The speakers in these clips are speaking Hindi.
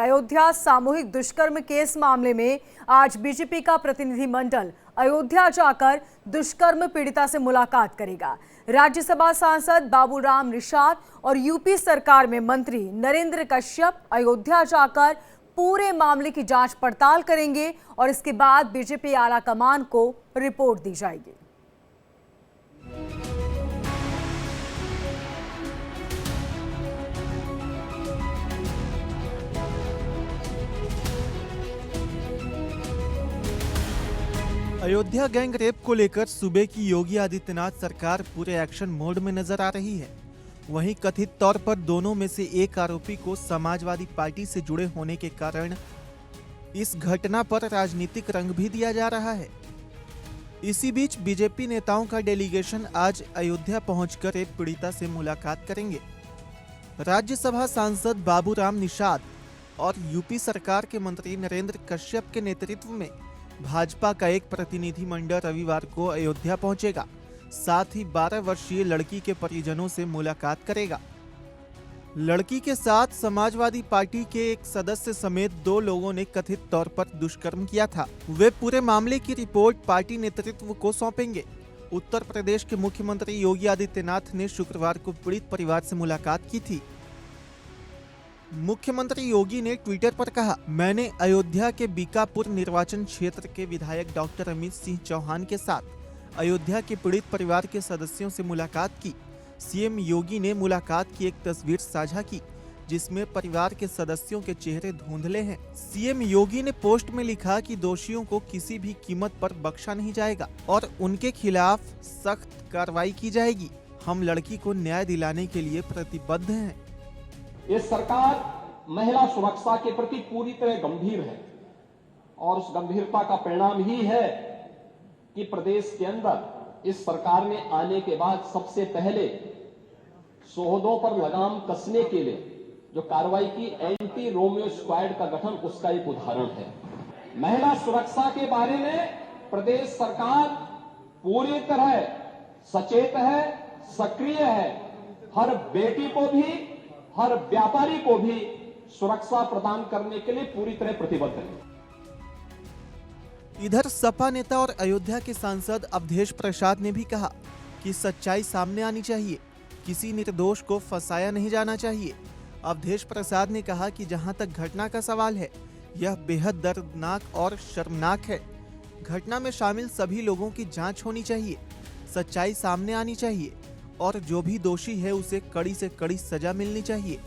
अयोध्या सामूहिक दुष्कर्म केस मामले में आज बीजेपी का प्रतिनिधिमंडल अयोध्या जाकर दुष्कर्म पीड़िता से मुलाकात करेगा। राज्यसभा सांसद बाबूराम निषाद और यूपी सरकार में मंत्री नरेंद्र कश्यप अयोध्या जाकर पूरे मामले की जांच पड़ताल करेंगे और इसके बाद बीजेपी आला कमान को रिपोर्ट दी जाएगी। अयोध्या गैंग रेप को लेकर सूबे की योगी आदित्यनाथ सरकार पूरे एक्शन मोड में नजर आ रही है। वहीं कथित तौर पर दोनों में से एक आरोपी को समाजवादी पार्टी से जुड़े होने के कारण इस घटना पर राजनीतिक रंग भी दिया जा रहा है। इसी बीच बीजेपी नेताओं का डेलीगेशन आज अयोध्या पहुंचकर रेप पीड़िता से मुलाकात करेंगे। राज्यसभा सांसद बाबूराम निषाद और यूपी सरकार के मंत्री नरेंद्र कश्यप के नेतृत्व में भाजपा का एक प्रतिनिधिमंडल रविवार को अयोध्या पहुंचेगा। साथ ही 12 वर्षीय लड़की के परिजनों से मुलाकात करेगा। लड़की के साथ समाजवादी पार्टी के एक सदस्य समेत 2 लोगों ने कथित तौर पर दुष्कर्म किया था। वे पूरे मामले की रिपोर्ट पार्टी नेतृत्व को सौंपेंगे। उत्तर प्रदेश के मुख्यमंत्री योगी आदित्यनाथ ने शुक्रवार को पीड़ित परिवार से मुलाकात की थी। मुख्यमंत्री योगी ने ट्विटर पर कहा, मैंने अयोध्या के बीकापुर निर्वाचन क्षेत्र के विधायक डॉक्टर अमित सिंह चौहान के साथ अयोध्या के पीड़ित परिवार के सदस्यों से मुलाकात की। सीएम योगी ने मुलाकात की एक तस्वीर साझा की जिसमें परिवार के सदस्यों के चेहरे धुंधले हैं। सीएम योगी ने पोस्ट में लिखा कि दोषियों को किसी भी कीमत पर बख्शा नहीं जाएगा और उनके खिलाफ सख्त कार्रवाई की जाएगी। हम लड़की को न्याय दिलाने के लिए प्रतिबद्ध हैं। ये सरकार महिला सुरक्षा के प्रति पूरी तरह गंभीर है और उस गंभीरता का परिणाम ही है कि प्रदेश के अंदर इस सरकार में आने के बाद सबसे पहले शोहदों पर लगाम कसने के लिए जो कार्रवाई की एंटी रोमियो स्क्वाड का गठन, उसका एक उदाहरण है। महिला सुरक्षा के बारे में प्रदेश सरकार पूरी तरह सचेत है, सक्रिय है। हर बेटी को भी, हर व्यापारी को भी सुरक्षा प्रदान करने के लिए पूरी तरह प्रतिबद्ध है। इधर सपा नेता और अयोध्या के सांसद अवधेश प्रसाद ने भी कहा कि सच्चाई सामने आनी चाहिए, किसी निर्दोष को फंसाया नहीं जाना चाहिए। अवधेश प्रसाद ने कहा कि जहां तक घटना का सवाल है, यह बेहद दर्दनाक और शर्मनाक है। घटना में शामिल सभी लोगों की जांच होनी चाहिए, सच्चाई सामने आनी चाहिए और जो भी दोषी है उसे कड़ी से कड़ी सजा मिलनी चाहिए।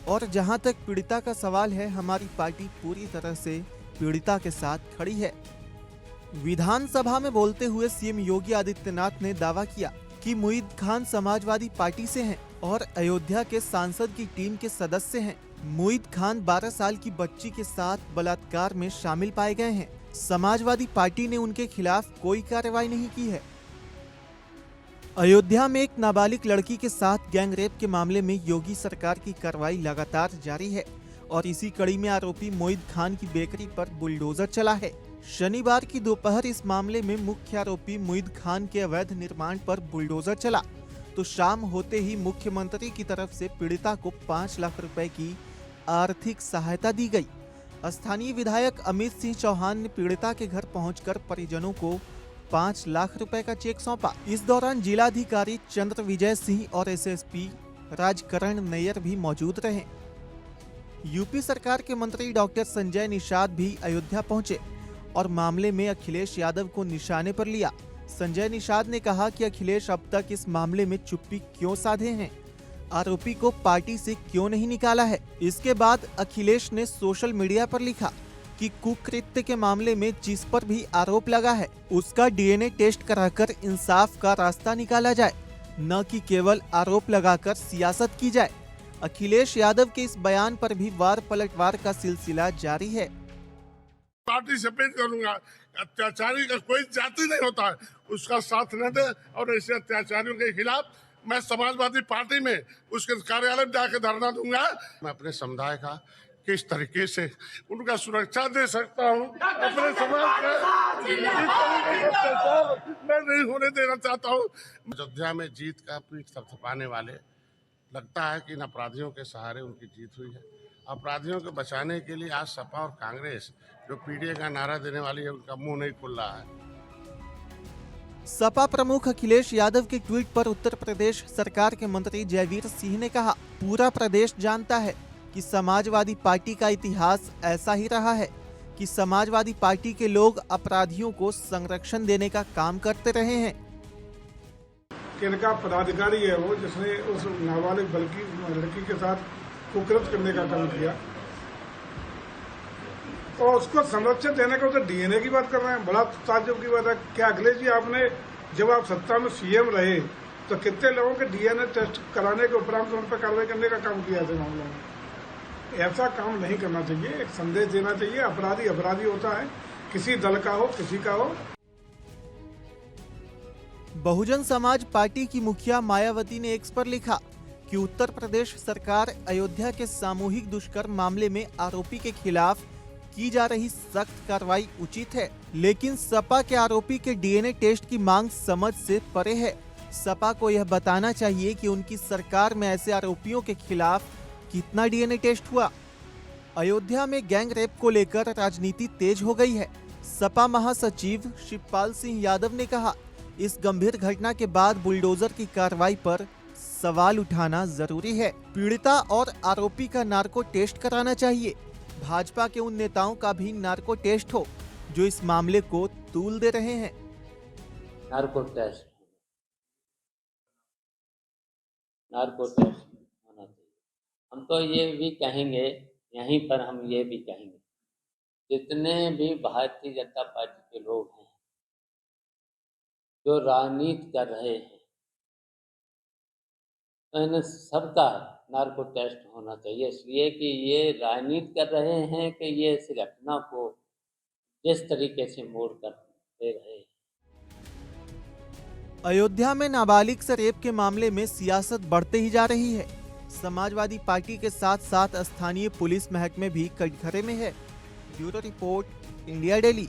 और जहां तक पीड़िता का सवाल है, हमारी पार्टी पूरी तरह से पीड़िता के साथ खड़ी है। विधानसभा में बोलते हुए सीएम योगी आदित्यनाथ ने दावा किया कि मुईद खान समाजवादी पार्टी से हैं और अयोध्या के सांसद की टीम के सदस्य हैं। मुईद खान 12 साल की बच्ची के साथ बलात्कार में शामिल पाए गए हैं। समाजवादी पार्टी ने उनके खिलाफ कोई कार्रवाई नहीं की है। अयोध्या में एक नाबालिग लड़की के साथ गैंगरेप के मामले में योगी सरकार की कार्रवाई लगातार जारी है और इसी कड़ी में आरोपी मुईद खान की बेकरी पर बुलडोजर चला है। शनिवार की दोपहर इस मामले में मुख्य आरोपी मुईद खान के अवैध निर्माण पर बुलडोजर चला तो शाम होते ही मुख्यमंत्री की तरफ से पीड़िता को 5 लाख रुपए की आर्थिक सहायता दी गई। स्थानीय विधायक अमित सिंह चौहान ने पीड़िता के घर पहुंचकर परिजनों को 5 लाख रुपए का चेक सौंपा। इस दौरान जिलाधिकारी चंद्र विजय सिंह और एसएसपी राजकरण नैयर भी मौजूद रहे। यूपी सरकार के मंत्री डॉक्टर संजय निषाद भी अयोध्या पहुंचे और मामले में अखिलेश यादव को निशाने पर लिया। संजय निषाद ने कहा कि अखिलेश अब तक इस मामले में चुप्पी क्यों साधे हैं, आरोपी को पार्टी से क्यों नहीं निकाला है। इसके बाद अखिलेश ने सोशल मीडिया पर लिखा कि कुकृत्य के मामले में जिस पर भी आरोप लगा है उसका डीएनए टेस्ट कराकर इंसाफ का रास्ता निकाला जाए, न कि केवल आरोप लगाकर सियासत की जाए। अखिलेश यादव के इस बयान पर भी वार पलटवार का सिलसिला जारी है। पार्टी से अपील करूंगा, अत्याचारी का कोई जाति नहीं होता है, उसका साथ न दे और ऐसे अत्याचारियों के खिलाफ मैं समाजवादी पार्टी में उसके कार्यालय में जाकर धरना दूंगा। मैं अपने समुदाय का किस तरीके से उनका सुरक्षा दे सकता हूँ, अपने समाज का मैं नहीं होने देना चाहता हूँ। अयोध्या में जीत का पीठ थपथपाने वाले लगता है कि इन अपराधियों के सहारे उनकी जीत हुई है। अपराधियों को बचाने के लिए आज सपा और कांग्रेस जो पीडीए का नारा देने वाली है, उनका मुंह नहीं खुल रहा है। सपा प्रमुख अखिलेश यादव के ट्वीट पर उत्तर प्रदेश सरकार के मंत्री जयवीर सिंह ने कहा, पूरा प्रदेश जानता है कि समाजवादी पार्टी का इतिहास ऐसा ही रहा है कि समाजवादी पार्टी के लोग अपराधियों को संरक्षण देने का काम करते रहे हैं। इनका पदाधिकारी है वो जिसने उस नाबालिग लड़की के साथ कुकृत्य करने का काम किया और उसको संरक्षण देने का, तो डीएनए की बात कर रहे हैं। बड़ा ताज्जुब की बात है। क्या अखिलेश जी, आपने जब आप सत्ता में सीएम रहे तो कितने लोगों के डीएनए टेस्ट कराने के उपरांत उन पर कार्रवाई करने का काम किया था मामलों में? ऐसा काम नहीं करना चाहिए। एक संदेश देना चाहिए, अपराधी अपराधी होता है, किसी दल का हो, किसी का हो। बहुजन समाज पार्टी की मुखिया मायावती ने एक्स पर लिखा कि उत्तर प्रदेश सरकार अयोध्या के सामूहिक दुष्कर्म मामले में आरोपी के खिलाफ की जा रही सख्त कार्रवाई उचित है, लेकिन सपा के आरोपी के डीएनए टेस्ट की मांग समझ से परे है। सपा को यह बताना चाहिए कि उनकी सरकार में ऐसे आरोपियों के खिलाफ कितना डीएनए टेस्ट हुआ। अयोध्या में गैंग रेप को लेकर राजनीति तेज हो गई है। सपा महासचिव शिवपाल सिंह यादव ने कहा, इस गंभीर घटना के बाद बुलडोजर की कार्रवाई पर सवाल उठाना जरूरी है। पीड़िता और आरोपी का नार्को टेस्ट कराना चाहिए। भाजपा के उन नेताओं का भी नार्को टेस्ट हो जो इस मामले को तूल दे रहे हैं। नार्को टेस्ट होना चाहिए। हम तो ये भी कहेंगे, यहीं पर हम ये भी कहेंगे, जितने भी भारतीय जनता पार्टी के लोग हैं जो राजनीति कर रहे हैं, तो इन सबका नार्को टेस्ट होना चाहिए। इसलिए कि ये राजनीति कर रहे हैं कि ये इस घटना को जिस तरीके से मोड़ कर दे रहे हैं। अयोध्या में नाबालिग से रेप के मामले में सियासत बढ़ते ही जा रही है। समाजवादी पार्टी के साथ साथ स्थानीय पुलिस महकमे भी कटघरे में है। Bureau report, India daily.